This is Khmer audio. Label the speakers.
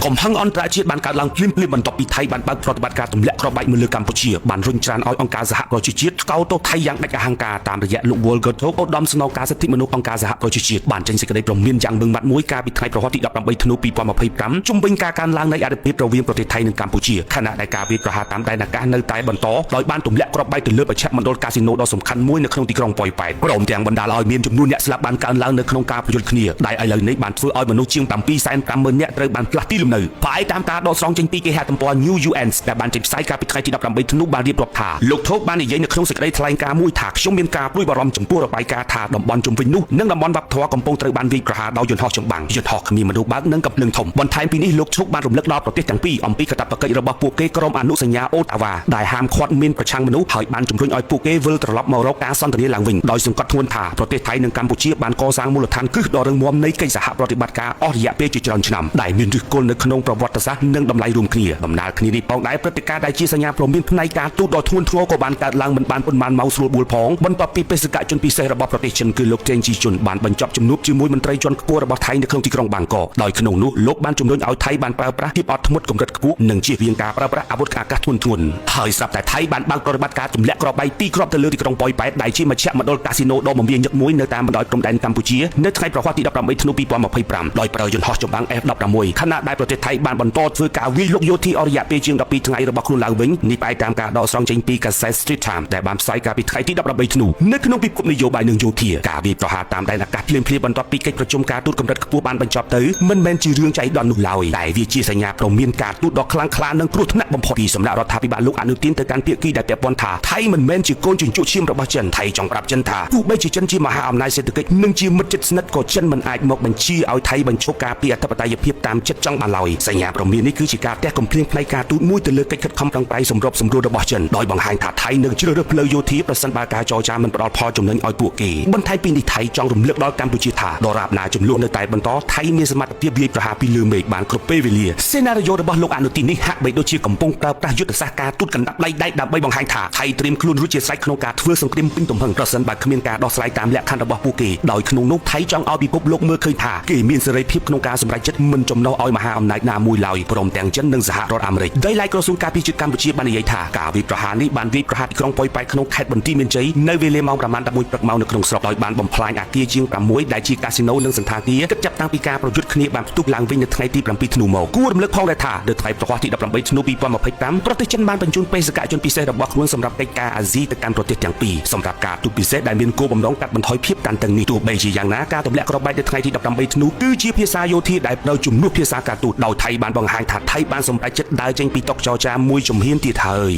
Speaker 1: កំហឹងអន្តរជាតិបានកើតឡើងភ្លាមៗបន្ទាប់ពីថៃបានបើកប្រតិបត្តិការទម្លាក់គ្រាប់បែកមកលើកម្ពុជាបានរុញច្រានឲ្យអង្គការសហប្រជាជាតិថ្កោលទោសថៃយ៉ាងដាច់អហង្ការតាមរយៈលោក Volker Turk ឧត្តមស្នងការសិទ្ធិមនុស្សអង្គការសហប្រជាជាតិបានចេញសេចក្តីព្រមានយ៉ាងម៉ឺងម៉ាត់មួយកាលពីថ្ងៃប្រហ័សទី18ធ្នូ2025ជំវិញការកើនឡើងនៃអធិបតេយ្យរវាងប្រទេសថៃនិងកម្ពុជាខណៈដែលការវាយប្រហារតាមដែនអាកាសនៅតែបន្តដោយបានទម្លាក់គ្រាប់បែកទៅលើមជ្ឈមណ្ឌលកាស៊ីណូដ៏សំខាន់មួយនៅក្នុងទីក្រុងប៉ោយប៉ែតព្រមទាំងបណ្ដាលឲ្យមានចំនួនអ្នកស្លាប់បានកើនឡើងនៅក្នុងការប្រយុទ្ធគ្នាដែលឥឡូវនេះបានធ្វើឲ្យមនុស្សជាង 750,000 នាក់ត្រូវបានផ្លាស់ទីលំនៅផ្អែកតាមការដកស្រង់ចេញពីគេហទំព័រ New UN ដែលបានចេញផ្សាយកាលពីថ្ងៃទី18ធ្នូបានរៀបរាប់ថាលោកថូកបាននិយាយនៅក្នុងសេចក្តីថ្លែងការណ៍មួយថាខ្ញុំមានការព្រួយបារម្ភចំពោះរបាយការណ៍ថាតំបន់ជុំវិញនោះនិងតំបន់វប្បធម៌កំពុងត្រូវបានវាយប្រហារដោយយន្តហោះចម្បាំងយន្តហោះគ្មានមនុស្សបើកនិងកាំភ្លើងធំបន្ថែមពីនេះលោកថូកបានរំលឹកដល់ប្រទេសទាំងពីរអំពីកាតព្វកិច្ចរបស់ពួកគេក្រុមអនុសញ្ញាអូតាវ៉ាដែលហាមឃាត់មានប្រឆាំងមនុស្សហើយបានជំរុញឲ្យពួកគេវិលត្រឡប់មករកការសន្ទនាឡើងវិញដោយសង្កត់ធ្ងន់ថាប្រទេសថៃនិងកម្ពុជាបានកសាងមូលដ្ឋានគ្រឹះដ៏រឹងមាំនៃកិច្ចសហប្រតិបត្តិការអស់រយៈពេលជាច្រើនឆ្នាំដែលមានឫសគល់នៅក្នុងប្រវត្តិសាស្ត្រនិងតម្លៃរួមគ្នាដំណើរគ្នានេះផងដែរព្រឹត្តិការណ៍ដែលជាសញ្ញាព្រមានផ្នែកការទូតដ៏ធ្ងន់ធ្ងរក៏បានកើតឡើងមិនបានប៉ុន្មានម៉ោងស្រួលបួលផងបន្ទាប់ពីបេសកជនពិសេសរបស់ប្រទេសចិនគឺលោកចេងជីជុនបានបញ្ចប់ជំនួបជាមួយមន្ត្រីជាន់ខ្ពស់របស់ថៃនៅក្នុងទីក្រុងបាងកកដោយក្នុងនោះលោកបានជំរុញឲ្យថៃបានប្រើប្រាស់ភាពអត់ធ្មត់កម្រិតខ្ពស់និងជៀសវាងការប្រើប្រាស់អាវុធអាកាសធ្ងន់ធ្ងរហើយស្រាប់តែថៃបានបើកប្រតិបត្តិការទម្លាក់គ្រាប់បែក2គ្រាប់ទៅលើទីក្រុងប៉ោយប៉ែតដែលជាមជ្ឈមណ្ឌលកាស៊ីណូដ៏មមាញឹកមួយនៅតាមបណ្ដោយព្រំដែនកម្ពុជានៅថ្ងៃប្រហ័សទី18ធ្នូ2025ដោយប្រើយន្តហោះចម្បាំង F-16 ខណៈដែលប្រទេសថៃបានបន្តធ្វើការវាយលុកយោធាអស់រយៈពេលជាង12ថ្ងៃរបស់ខ្លួនឡើងវិញនេះផ្អែកតាមការដកស្រង់ចេញពីកាសែត Street Times ដែលបានផ្សាយកាលពីថ្ងៃទី18ធ្នូនៅក្នុងពិភពនយោបាយនិងយោធាការវាយប្រហារតាមដែនអាកាសភ្លាមៗបន្ទាប់ពីកិច្ចប្រជុំការទូតកម្រិតខ្ពស់បានបញ្ចប់ទៅមិនមែនជារឿងចៃដន្យនោះឡើយតែវាជាសញ្ញាព្រមានការទូតដ៏ខ្លាំងក្លានិងគ្រោះថ្នាក់បំផុតពីសំណាក់រដ្ឋាភិបាលលោកអនុទានទៅកាន់ភាគីដែលពាក់ព័ន្ធថាថៃមិនមែនជាកូនជញ្ជក់ឈាមរបស់ចិនថៃចង់ប្រាប់ចិនថាទោះបីជាចិនជាមហាអំណាចសេដ្ឋកិច្ចនិងជាមិត្តជិតស្និទ្ធក៏ចិនមិនអាចមកបញ្ជាឲ្យថៃបញ្ឈប់ការពីអធិបតេយ្យភាពតាមចិត្តចង់បានឡើយសញ្ញាព្រមាននេះគឺជាការទះកំភ្លៀងផ្នែកការទូតមួយទៅលើកិច្ចខិតខំប្រឹងប្រែងសម្របសម្រួលរបស់ចិនដោយបង្ហាញថាថៃនឹងជ្រើសរើសផ្លូវយោធាប្រសិនបើការចរចាមិនផ្ដល់ផលចំណេញឲ្យពួកគេបន្ថែមពីនេះថៃចង់រំលឹកដល់កម្ពុជាថាដរាបណាចំនួននៅតែបន្តថៃមានសមត្ថភាពវាយប្រហារពីលើមេឃបានគ្រប់ពេលវេលាសេណារីយ៉ូរបស់លោកអនុទាននេះហាក់បីដូចជាកំពុងប្រើប្រាស់យុទ្ធសាស្ត្រការទូតកណ្ដាប់ដៃដែកដើម្បីបង្ហាញថាថៃត្រៀមខ្លួនរួចជាស្រេចក្នុងការធ្វើសង្គ្រាមពេញទំហឹងប្រសិនបើគ្មានការដោះស្រាយតាមលក្ខខណ្ឌរបស់ពួកគេដោយក្នុងនោះថៃចង់ឲ្យពិភពលោកមើលឃើញថាគេមានសេរីភាពក្នុងការសម្រេចចិត្តមិនចំណោះឲ្យមហាអំណាចណាមួយឡើយព្រមទាំងចិននិងសហរដ្ឋអាមេរិកដោយឡែកក្រសួងការពារជាតិកម្ពុជាបាននិយាយថាការវាយប្រហារនេះបានវាយប្រហារទីក្រុងប៉ោយប៉ែតក្នុងខេត្តបន្ទាយមានជ័យនៅវេលាម៉ោងប្រមាណ11ព្រឹកម៉ោងនៅក្នុងស្រុកដោយបានបំផ្លាញអគារជាង6ដែលជាកាស៊ីណូនិងសណ្ឋាគារគិតចាប់តាំងពីការប្រយុទ្ធគ្នាបានផ្ទុះឡើងវិញនៅថ្ងៃទី7ធ្នូមកគួររំលឹកផងដែរថានៅថ្ងៃប្រហ័សទី18ធ្នូ2025ប្រទេសចិនបានបញ្ជូនបេសកជនពិសេសរបស់ខ្លួនសម្រាប់កិច្ចការអាស៊ីទៅកាន់ប្រទេសទាំងពីរសម្រាប់ការទូតពិសេសដែលមានគោលបំណងកាត់បន្ថយភាពតានតឹងនេះទោះបីជាយ៉ាងណាការទម្លាក់គ្រាប់បែកនៅថ្ងៃទី18ធ្នូគឺជាភាសាយោធាដែលត្រូវជំនួសភាសាការទូតដោយថៃបានបង្ហាញថាថៃបានសម្រេចចិត្តដើរចេញពីតុចរចាមួយជំហានទៀតហើយ